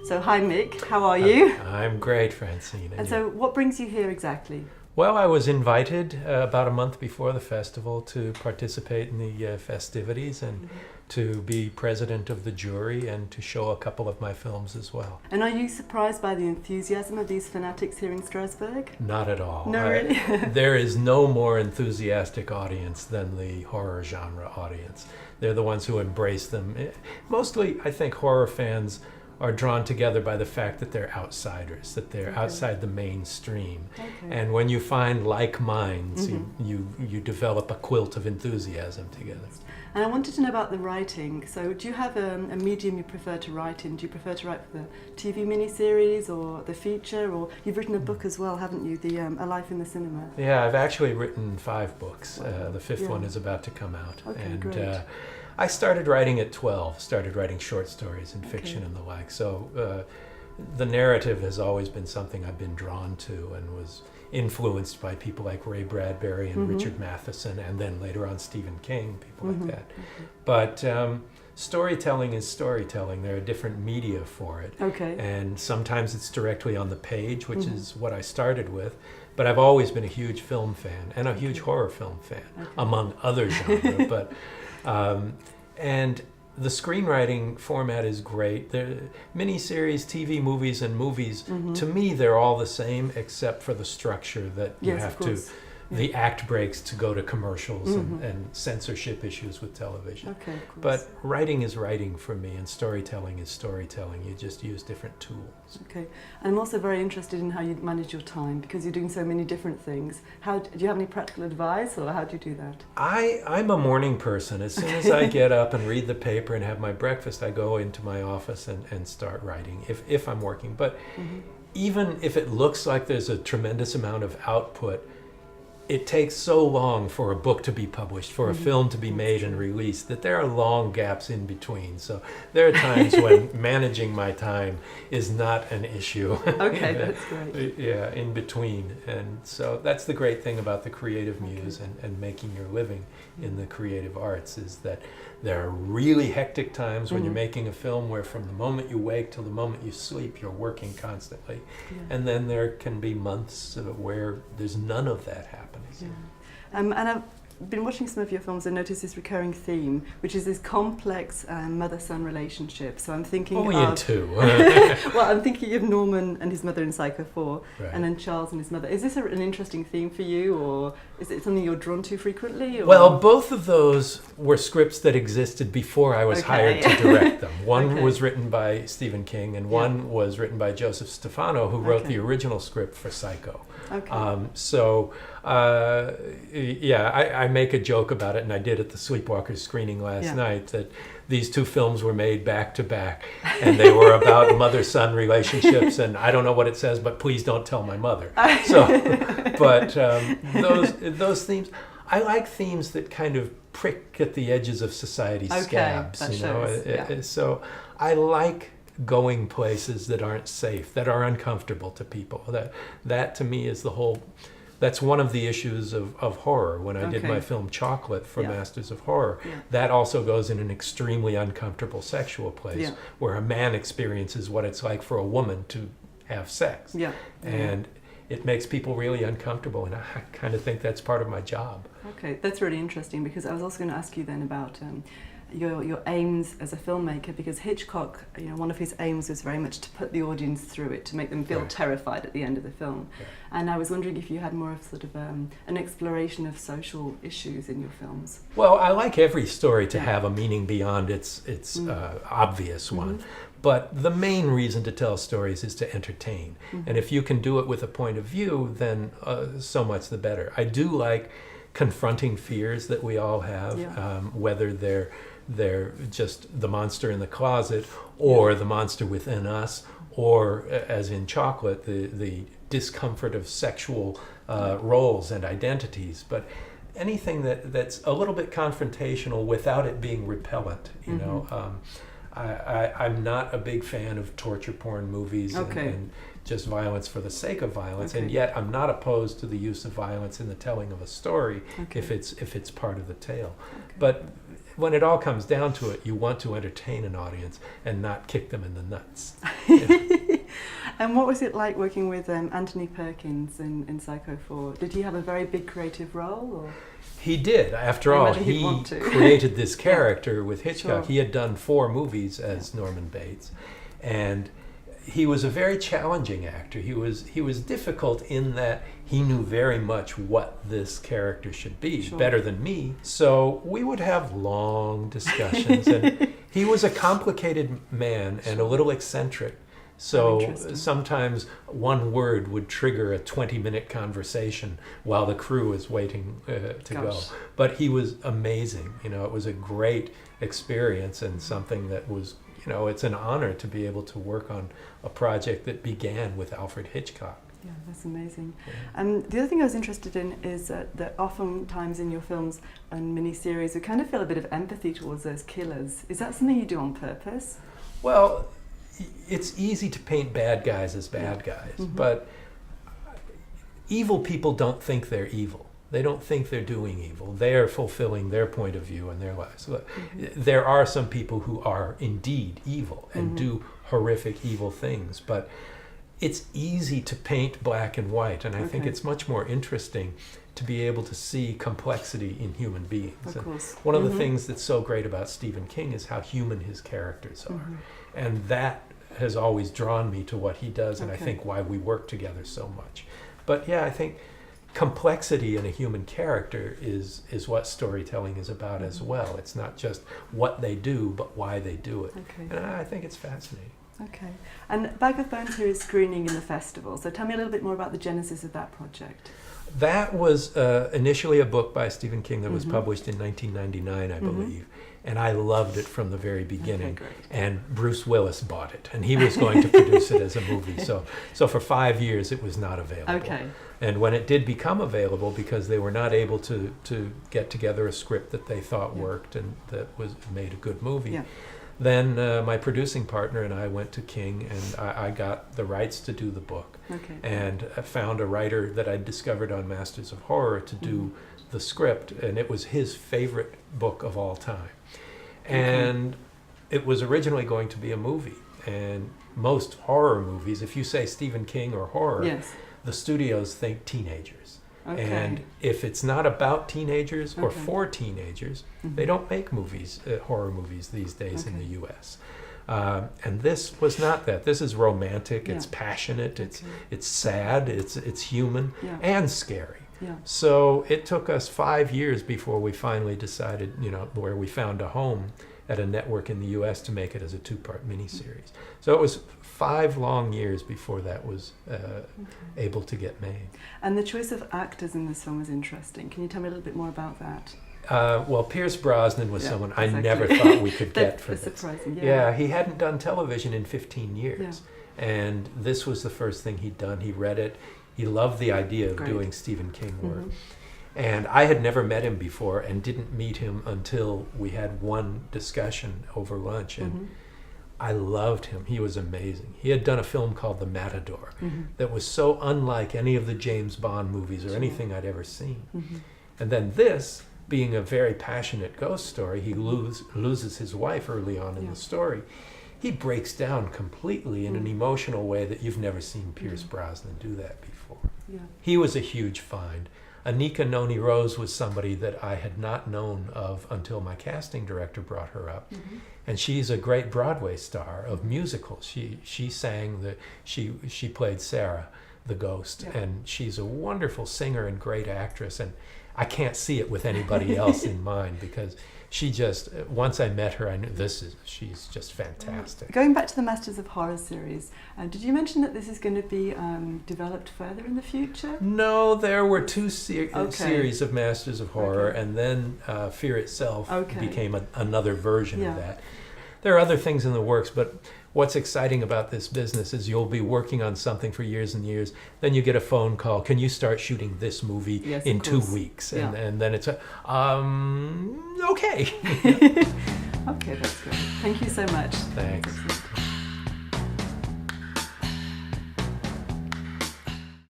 So hi Mick, how are you? I'm great, Francine. And so what brings you here exactly? Well, I was invited about a month before the festival to participate in the festivities and to be president of the jury and to show a couple of my films as well. And are you surprised by the enthusiasm of these fanatics here in Strasbourg? Not at all. No, really? There is no more enthusiastic audience than the horror genre audience. They're the ones who embrace them. Mostly, I think horror fans are drawn together by the fact that they're outsiders, that they're outside the mainstream. And when you find like minds, you develop a quilt of enthusiasm together. And I wanted to know about the writing. So do you have a medium you prefer to write in? Do you prefer to write for the TV miniseries or the feature? Or you've written a book as well, haven't you? The A Life in the Cinema. Yeah, I've actually written 5 books. The 5th one is about to come out. Great. I started writing at 12, started writing short stories and fiction and the like. So the narrative has always been something I've been drawn to and was influenced by people like Ray Bradbury and Richard Matheson, and then later on Stephen King, people like that. But storytelling is storytelling. There are different media for it. And sometimes it's directly on the page, which is what I started with. But I've always been a huge film fan and a huge horror film fan, among other genres. But and the screenwriting format is great. Miniseries, TV movies, and movies, to me, they're all the same except for the structure that you have to, the act breaks to go to commercials and censorship issues with television. But writing is writing for me, and storytelling is storytelling. You just use different tools. And I'm also very interested in how you manage your time, because you're doing so many different things. Do you have any practical advice, or how do you do that? I'm a morning person. As soon as I get up and read the paper and have my breakfast, I go into my office and start writing, if I'm working. But even if it looks like there's a tremendous amount of output, it takes so long for a book to be published, for a film to be made and released, that there are long gaps in between. So there are times when managing my time is not an issue. That's great. Yeah, in between. And so that's the great thing about the creative muse and making your living in the creative arts, is that there are really hectic times when you're making a film where from the moment you wake till the moment you sleep, you're working constantly. And then there can be months where there's none of that happening. And I've been watching some of your films and noticed this recurring theme, which is this complex mother-son relationship. So I'm thinking in 2. Well, I'm thinking of Norman and his mother in Psycho 4, and then Charles and his mother. Is this an interesting theme for you, or is it something you're drawn to frequently? Or? Well, both of those were scripts that existed before I was hired to direct them. One was written by Stephen King, and one was written by Joseph Stefano, who wrote the original script for Psycho. I make a joke about it, and I did at the Sleepwalkers screening last night, that these 2 films were made back to back, and they were about mother-son relationships, and I don't know what it says, but please don't tell my mother. So, but those themes, I like themes that kind of prick at the edges of society's scabs. So I like going places that aren't safe, that are uncomfortable to people. That to me is that's one of the issues of horror. When I did my film Chocolate for Masters of Horror, that also goes in an extremely uncomfortable sexual place where a man experiences what it's like for a woman to have sex. And it makes people really uncomfortable, and I kind of think that's part of my job. That's really interesting, because I was also going to ask you then about your aims as a filmmaker, because Hitchcock, one of his aims was very much to put the audience through it, to make them feel terrified at the end of the film. And I was wondering if you had more of sort of an exploration of social issues in your films. Well, I like every story to have a meaning beyond its obvious one. But the main reason to tell stories is to entertain. And if you can do it with a point of view, then so much the better. I do like confronting fears that we all have, whether they're just the monster in the closet, or the monster within us, or as in Chocolate, the discomfort of sexual roles and identities. But anything that's a little bit confrontational without it being repellent, you know. I'm not a big fan of torture porn movies and just violence for the sake of violence, and yet I'm not opposed to the use of violence in the telling of a story if it's part of the tale. But when it all comes down to it, you want to entertain an audience and not kick them in the nuts. And what was it like working with Anthony Perkins in Psycho 4? Did he have a very big creative role? Or? He did. After all, he created this character with Hitchcock. Sure. He had done 4 movies as Norman Bates, and he was a very challenging actor. He was difficult in that he knew very much what this character should be, better than me. So we would have long discussions, and he was a complicated man and a little eccentric. So sometimes one word would trigger a 20-minute conversation while the crew is waiting to go. But he was amazing. You know, it was a great experience and something that was, you know, it's an honor to be able to work on a project that began with Alfred Hitchcock. Yeah, that's amazing. Yeah. The other thing I was interested in is that oftentimes in your films and miniseries, we kind of feel a bit of empathy towards those killers. Is that something you do on purpose? Well, it's easy to paint bad guys as bad guys, but evil people don't think they're evil. They don't think they're doing evil. They are fulfilling their point of view in their lives. So there are some people who are indeed evil and do horrific evil things, but it's easy to paint black and white, and I think it's much more interesting to be able to see complexity in human beings. Of course. One of the things that's so great about Stephen King is how human his characters are. And that has always drawn me to what he does, and I think why we work together so much. But yeah, I think complexity in a human character is what storytelling is about as well. It's not just what they do, but why they do it. And I think it's fascinating. Okay. And Bag of Bones here is screening in the festival. So tell me a little bit more about the genesis of that project. That was initially a book by Stephen King that was published in 1999, I believe. And I loved it from the very beginning. And Bruce Willis bought it, and he was going to produce it as a movie. So for 5 years it was not available. And when it did become available, because they were not able to get together a script that they thought worked and that was made a good movie, then my producing partner and I went to King, and I got the rights to do the book. And I found a writer that I'd discovered on Masters of Horror to do the script, and it was his favorite book of all time. And it was originally going to be a movie. And most horror movies, if you say Stephen King or horror, the studios think teenagers. And if it's not about teenagers or for teenagers, they don't make movies, horror movies these days in the U.S. And this was not that. This is romantic, it's passionate, it's sad, it's human, and scary. So it took us 5 years before we finally decided, you know, where we found a home at a network in the U.S. to make it as a 2-part miniseries. So it was 5 long years before that was able to get made. And the choice of actors in this film was interesting. Can you tell me a little bit more about that? Well, Pierce Brosnan was someone I never thought we could get for this. Surprising, Yeah, he hadn't done television in 15 years. And this was the first thing he'd done. He read it. He loved the idea of doing Stephen King work. And I had never met him before and didn't meet him until we had one discussion over lunch. And I loved him. He was amazing. He had done a film called The Matador that was so unlike any of the James Bond movies or anything I'd ever seen. And then this, being a very passionate ghost story, he loses his wife early on in the story. He breaks down completely in an emotional way that you've never seen Pierce Brosnan do that before. He was a huge find. Anika Noni Rose was somebody that I had not known of until my casting director brought her up. And she's a great Broadway star of musicals. She sang, she played Sarah, the ghost, and she's a wonderful singer and great actress. And I can't see it with anybody else in mind, because she just, once I met her, I knew she's just fantastic. Going back to the Masters of Horror series, did you mention that this is going to be developed further in the future? No, there were 2 series of Masters of Horror, and then Fear itself became another version of that. There are other things in the works, but what's exciting about this business is you'll be working on something for years and years, then you get a phone call, can you start shooting this movie in 2 weeks? And then it's okay. Okay, that's good. Thank you so much. Thanks.